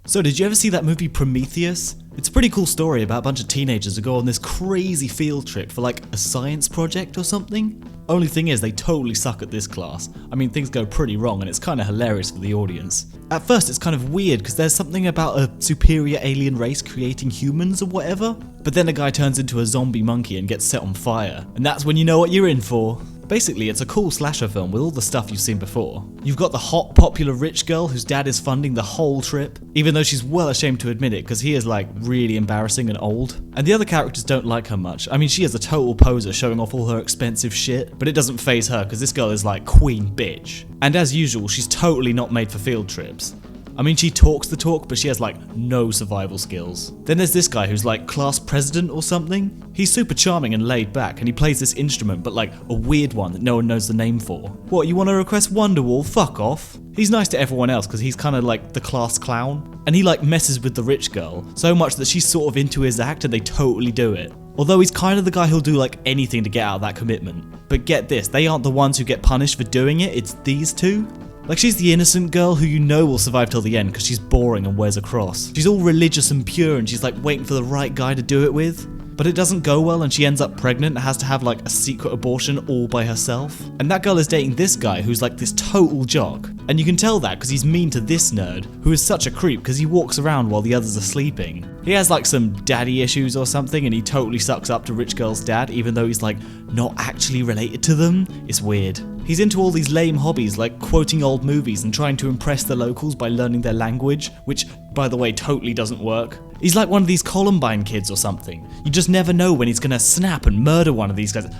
So did you ever see that movie Prometheus? It's a pretty cool story about a bunch of teenagers who go on this crazy field trip for like a science project or something. Only thing is they totally suck at this class. I mean, things go pretty wrong and it's kind of hilarious for the audience. At first it's kind of weird because there's something about a superior alien race creating humans or whatever, but then a guy turns into a zombie monkey and gets set on fire, and that's when you know what you're in for. Basically, it's a cool slasher film with all the stuff you've seen before. You've got the hot, popular rich girl whose dad is funding the whole trip, even though she's well ashamed to admit it because he is like really embarrassing and old. And the other characters don't like her much. I mean, she is a total poser showing off all her expensive shit, but it doesn't faze her because this girl is like queen bitch. And as usual, she's totally not made for field trips. I mean, she talks the talk, but she has like no survival skills. Then there's this guy who's like class president or something. He's super charming and laid back, and he plays this instrument, but like a weird one that no one knows the name for. What, you want to request Wonderwall? Fuck off. He's nice to everyone else because he's kind of like the class clown. And he like messes with the rich girl, so much that she's sort of into his act and they totally do it. Although he's kind of the guy who'll do like anything to get out of that commitment. But get this, they aren't the ones who get punished for doing it, it's these two. Like, she's the innocent girl who you know will survive till the end because she's boring and wears a cross. She's all religious and pure and she's like waiting for the right guy to do it with. But it doesn't go well and she ends up pregnant and has to have like a secret abortion all by herself. And that girl is dating this guy who's like this total jock. And you can tell that because he's mean to this nerd, who is such a creep because he walks around while the others are sleeping. He has like some daddy issues or something and he totally sucks up to rich girl's dad even though he's like not actually related to them. It's weird. He's into all these lame hobbies like quoting old movies and trying to impress the locals by learning their language, which, by the way, totally doesn't work. He's like one of these Columbine kids or something. You just never know when he's gonna snap and murder one of these guys.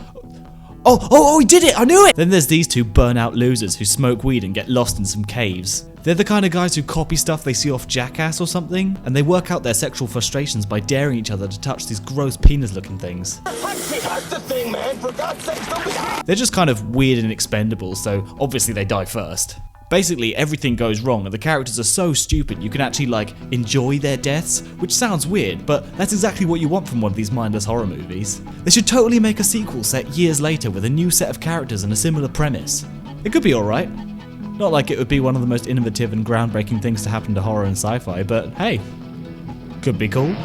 Oh, he did it! I knew it! Then there's these two burnout losers who smoke weed and get lost in some caves. They're the kind of guys who copy stuff they see off Jackass or something, and they work out their sexual frustrations by daring each other to touch these gross penis-looking things. That's the thing, man. For God's sake, don't be... They're just kind of weird and expendable, so obviously they die first. Basically, everything goes wrong and the characters are so stupid you can actually like enjoy their deaths, which sounds weird, but that's exactly what you want from one of these mindless horror movies. They should totally make a sequel set years later with a new set of characters and a similar premise. It could be alright. Not like it would be one of the most innovative and groundbreaking things to happen to horror and sci-fi, but hey, could be cool.